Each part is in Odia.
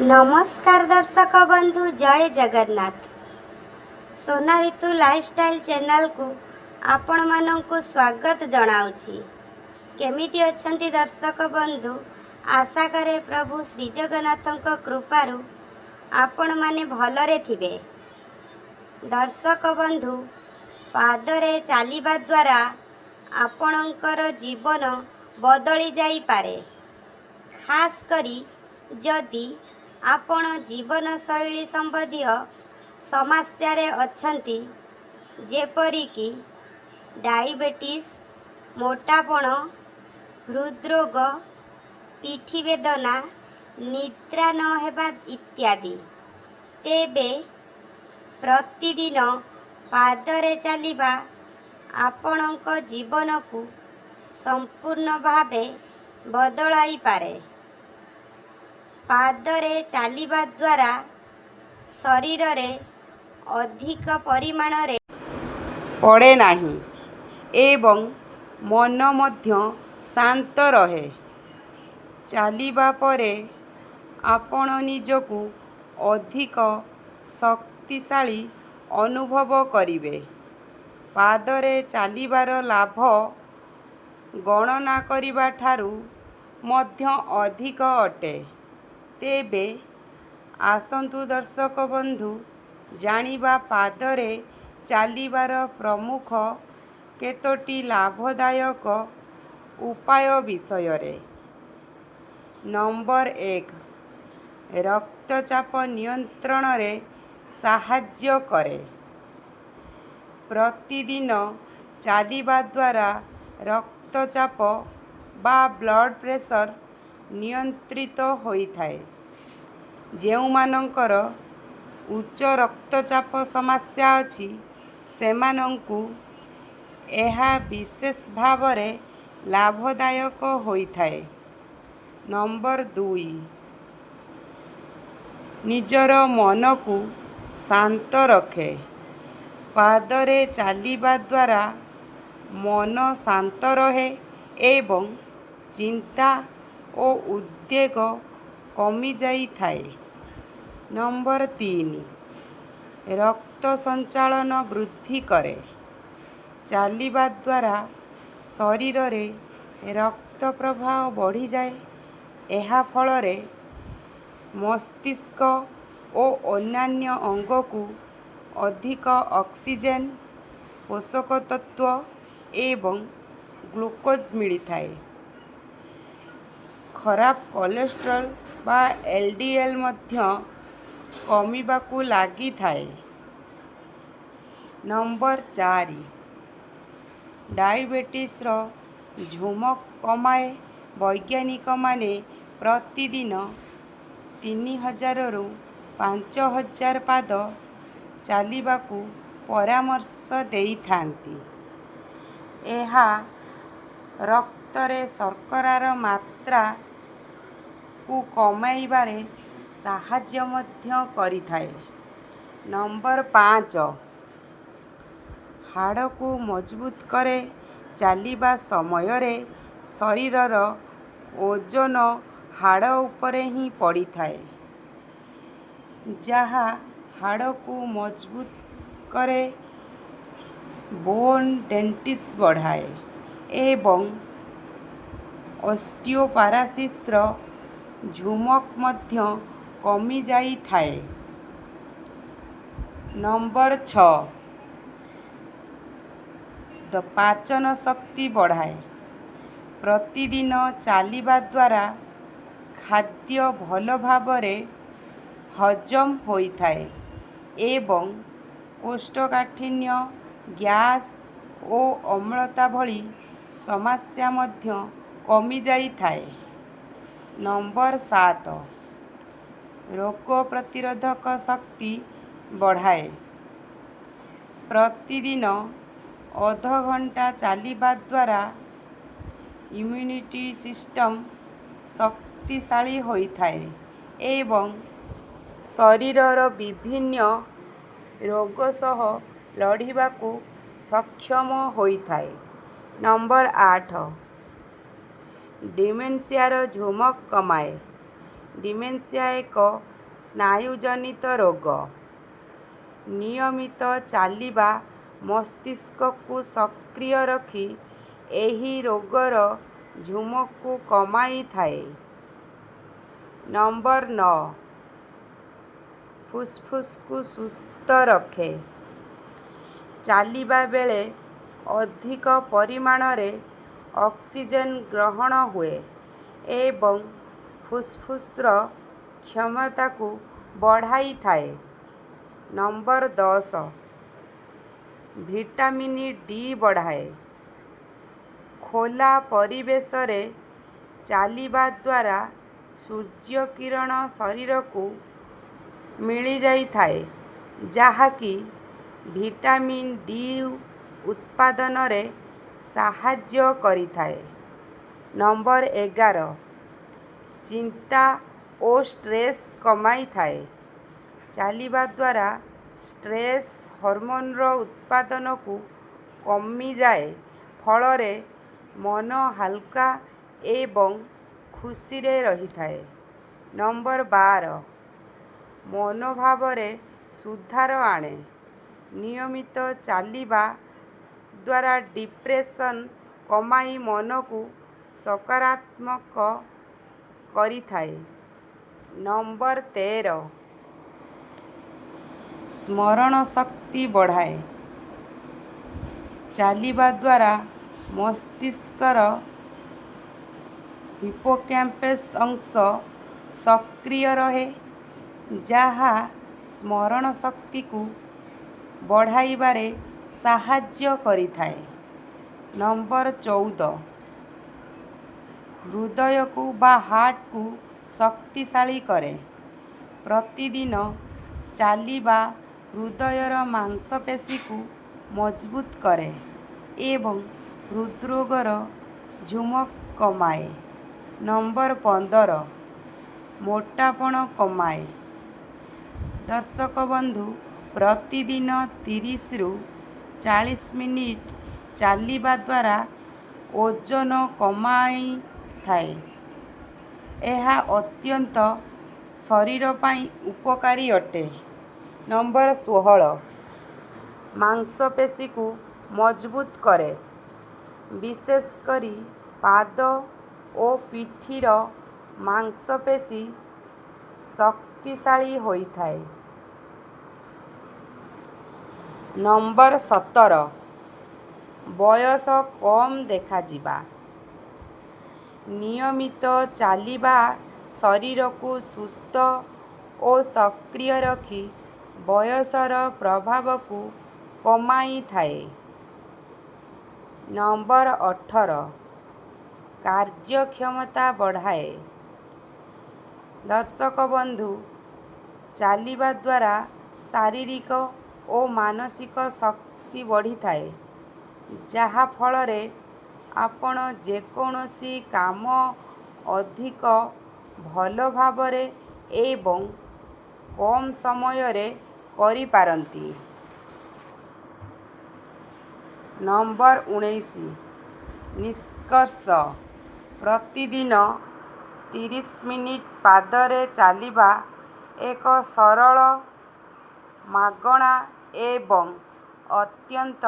नमस्कार दर्शक बंधु, जय जगन्नाथ। सोना ऋतु लाइफस्टाइल चैनल को आपण मानंकु स्वागत जनाउछि। केमिति अछंती दर्शक बंधु? आशा करे प्रभु श्री जगन्नाथक कृपारु आपण माने भलरे थिबे। दर्शक बंधु, पादरे चालिबा द्वारा आपणकर जीवन बदली जाई पारे। खास करी जदि आपण जीवन शैली संबंधी समस्या रे अछंती, जेपरिकी डायबिटीज, मोटापण, हृदरोग, पिठी वेदना, निद्रा न हेबा इत्यादि, तेबे प्रतिदिन पादरे चलिबा आपणक जीवन को संपूर्ण भावे बदलाई पारे। पादरे चलिबा द्वारा शरीर रे अधिक परिमाण रे पड़े नहीं एवं मन मध्य शांत रहे। चलिबा परे आपण निजकु अधिक शक्तिशाली अनुभव करिवे। पादरे चलिबार लाभ गणना करिबा ठारू मध्य अधिक अटे। तेबे आसंतु दर्शक बंधु, जानिबा पादरे चलिबार प्रमुख केतोटी लाभदायक उपाय विषय रे। नंबर 1, रक्तचाप नियंत्रण रे साहाय्य करे। प्रतिदिन चलिबा द्वारा रक्तचाप बा ब्लड प्रेशर नियंत्रित होइथाए। जेउमानंकर उच्च रक्तचाप समस्या अछि सेमानंकु एहा विशेष भावरे लाभदायक होइथाए। नंबर 2, निजर मन को शांत रखे। पादरे चलिबा द्वारा मन शांत रहे एवं चिंता और उद्वेग कमी जाई थाए। नंबर 3, रक्त संचालन वृद्धि करे। चलिबा द्वारा शरीर रे रक्त प्रवाह बढ़ी जाए। एहा फलरे मस्तिष्क और अन्यान्य अंग को अधिक ऑक्सीजन, पोषक तत्व एवं ग्लूकोज मिलता है। खराब कोलेस्ट्रॉल बा एलडीएल मध्य कमिबाकू लागी थाए। नंबर 4, डायबिटीज रो झुमक कमाए। वैज्ञानिक माने प्रतिदिन 3000 रु 5000 पाद चलिबाकू परामर्श देई थांती। एहा रक्तरे शर्करार मात्रा को कमाइबारे साहाय्य मध्य करिथाए। नंबर 5, हाड़ को मजबूत करे। चलिबा समय रे शरीरर ओजन हाड़ उपरे ही पड़ी थाए, जहा हाड़ को मजबूत करे, बोन डेंसिटी बढ़ाए एवं ऑस्टियोपारोसिस रो झुमक मध्य कमी जाई थाए। नंबर 6, पाचन शक्ति बढ़ाए। प्रतिदिन चलिबा द्वारा खाद्य भल भावरे हजम होइथाए एवं कोष्ठकाठिन्य, गैस और अम्लता भली समस्या मध्य कमी जाई थाए। नंबर 7, रोग प्रतिरोधक शक्ति बढ़ाए। प्रतिदिन आधा घंटा चलिबा द्वारा इम्यूनिटी सिस्टम शक्तिशाली होइथाए एवं शरीरर विभिन्न रोग सह लड़िबाकू सक्षम होइथाए। नंबर 8, डिमेंशियार झुमक कमाए। ଡିମେନ୍ସିଆ ଏକ ସ୍ନାୟୁଜନିତ ରୋଗ। ନିୟମିତ ଚାଲିବା ମସ୍ତିଷ୍କକୁ ସକ୍ରିୟ ରଖି ଏହି ରୋଗର ଝୁମକୁ କମାଇଥାଏ। ନମ୍ବର 9 ଫୁସ୍ଫୁସ୍କୁ ସୁସ୍ଥ ରଖେ। ଚାଲିବା ବେଳେ ଅଧିକ ପରିମାଣରେ ଅକ୍ସିଜେନ୍ ଗ୍ରହଣ ହୁଏ ଏବଂ ଫୁସ୍ଫୁସ୍ର କ୍ଷମତାକୁ ବଢ଼ାଇଥାଏ। ନମ୍ବର 10 ଭିଟାମିନ୍ ଡି ବଢ଼ାଏ। ଖୋଲା ପରିବେଶରେ ଚାଲିବା ଦ୍ୱାରା ସୂର୍ଯ୍ୟକିରଣ ଶରୀରକୁ ମିଳିଯାଇଥାଏ ଯାହାକି ଭିଟାମିନ୍ ଡି ଉତ୍ପାଦନରେ ସାହାଯ୍ୟ କରିଥାଏ। ନମ୍ବର 11 ଚିନ୍ତା ଓ ଷ୍ଟ୍ରେସ୍ କମାଇଥାଏ। ଚାଲିବା ଦ୍ୱାରା ଷ୍ଟ୍ରେସ୍ ହର୍ମୋନ୍ର ଉତ୍ପାଦନକୁ କମିଯାଏ ଫଳରେ ମନ ହାଲକା ଏବଂ ଖୁସିରେ ରହିଥାଏ। ନମ୍ବର 12 ମନୋଭାବରେ ସୁଧାର ଆଣେ। ନିୟମିତ ଚାଲିବା ଦ୍ୱାରା ଡିପ୍ରେସନ୍ କମାଇ ମନକୁ ସକାରାତ୍ମକ କରିଥାଏ। ନମ୍ବର 13 ସ୍ମରଣ ଶକ୍ତି ବଢ଼ାଏ। ଚାଲିବା ଦ୍ୱାରା ମସ୍ତିଷ୍କର ହିପୋକ୍ୟାମ୍ପସ୍ ଅଂଶ ସକ୍ରିୟ ରହେ ଯାହା ସ୍ମରଣ ଶକ୍ତିକୁ ବଢ଼ାଇବାରେ ସାହାଯ୍ୟ କରିଥାଏ। ନମ୍ବର 14 ହୃଦୟକୁ ବା ହାର୍ଟକୁ ଶକ୍ତିଶାଳୀ କରେ। ପ୍ରତିଦିନ ଚାଲିବା ହୃଦୟର ମାଂସପେଶୀକୁ ମଜବୁତ କରେ ଏବଂ ହୃଦ୍ରୋଗର ଝୁମକ କମାଏ। ନମ୍ବର 15 ମୋଟାପଣ କମାଏ। ଦର୍ଶକ ବନ୍ଧୁ ପ୍ରତିଦିନ 30ରୁ 40 ମିନିଟ୍ ଚାଲିବା ଦ୍ୱାରା ଓଜନ କମାଇଥାଏ। ଏହା ଅତ୍ୟନ୍ତ ଶରୀର ପାଇଁ ଉପକାରୀ ଅଟେ। ନମ୍ବର 16 ମାଂସପେଶୀକୁ ମଜବୁତ କରେ। ବିଶେଷ କରି ପାଦ ଓ ପିଠିର ମାଂସପେଶୀ ଶକ୍ତିଶାଳୀ ହୋଇଥାଏ। ନମ୍ବର 17 ବୟସ କମ୍ ଦେଖାଯିବା। ନିୟମିତ ଚାଲିବା ଶରୀରକୁ ସୁସ୍ଥ ଓ ସକ୍ରିୟ ରଖି ବୟସର ପ୍ରଭାବକୁ କମାଇଥାଏ। ନମ୍ବର 18 କାର୍ଯ୍ୟକ୍ଷମତା ବଢ଼ାଏ। ଦର୍ଶକ ବନ୍ଧୁ ଚାଲିବା ଦ୍ୱାରା ଶାରୀରିକ ଓ ମାନସିକ ଶକ୍ତି ବଢ଼ିଥାଏ ଯାହା ଫଳରେ ଆପଣ ଯେକୌଣସି କାମ ଅଧିକ ଭଲ ଭାବରେ ଏବଂ କମ୍ ସମୟରେ କରିପାରନ୍ତି। ନମ୍ବର 19 ନିଷ୍କର୍ଷ ପ୍ରତିଦିନ 30 ମିନିଟ୍ ପାଦରେ ଚାଲିବା ଏକ ସରଳ ମାଗଣା ଏବଂ ଅତ୍ୟନ୍ତ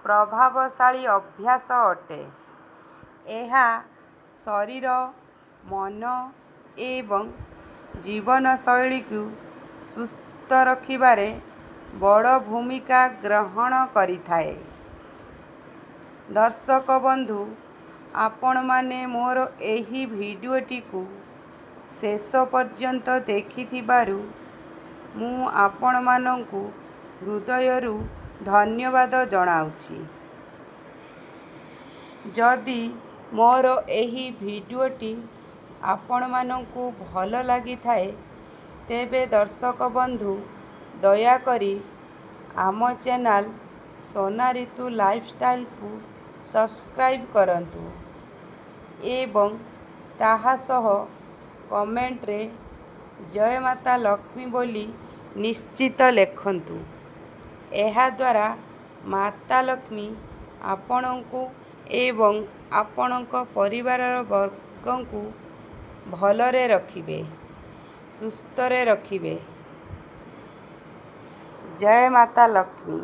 ପ୍ରଭାବଶାଳୀ ଅଭ୍ୟାସ ଅଟେ। ଏହା ଶରୀର ମନ ଏବଂ ଜୀବନଶୈଳୀକୁ ସୁସ୍ଥ ରଖିବାରେ ବଡ଼ ଭୂମିକା ଗ୍ରହଣ କରିଥାଏ। ଦର୍ଶକ ବନ୍ଧୁ ଆପଣମାନେ ମୋର ଏହି ଭିଡ଼ିଓଟିକୁ ଶେଷ ପର୍ଯ୍ୟନ୍ତ ଦେଖିଥିବାରୁ ମୁଁ ଆପଣମାନଙ୍କୁ ହୃଦୟରୁ ଧନ୍ୟବାଦ ଜଣାଉଛି। ଯଦି ମୋର ଏହି ଭିଡ଼ିଓଟି ଆପଣମାନଙ୍କୁ ଭଲ ଲାଗିଥାଏ ତେବେ ଦର୍ଶକ ବନ୍ଧୁ ଦୟାକରି ଆମ ଚ୍ୟାନେଲ୍ ସୋନାରିତୁ ଲାଇଫଷ୍ଟାଇଲକୁ ସବସ୍କ୍ରାଇବ୍ କରନ୍ତୁ ଏବଂ ତାହା ସହ କମେଣ୍ଟରେ ଜୟ ମାତା ଲକ୍ଷ୍ମୀ ବୋଲି ନିଶ୍ଚିତ ଲେଖନ୍ତୁ। ଏହାଦ୍ୱାରା ମାତା ଲକ୍ଷ୍ମୀ ଆପଣଙ୍କୁ ଏବଂ ଆପଣଙ୍କ ପରିବାର ବର୍ଗଙ୍କୁ ଭଲରେ ରଖିବେ। ସୁସ୍ଥରେ ରଖିବେ। ଜୟ ମାତା ଲକ୍ଷ୍ମୀ।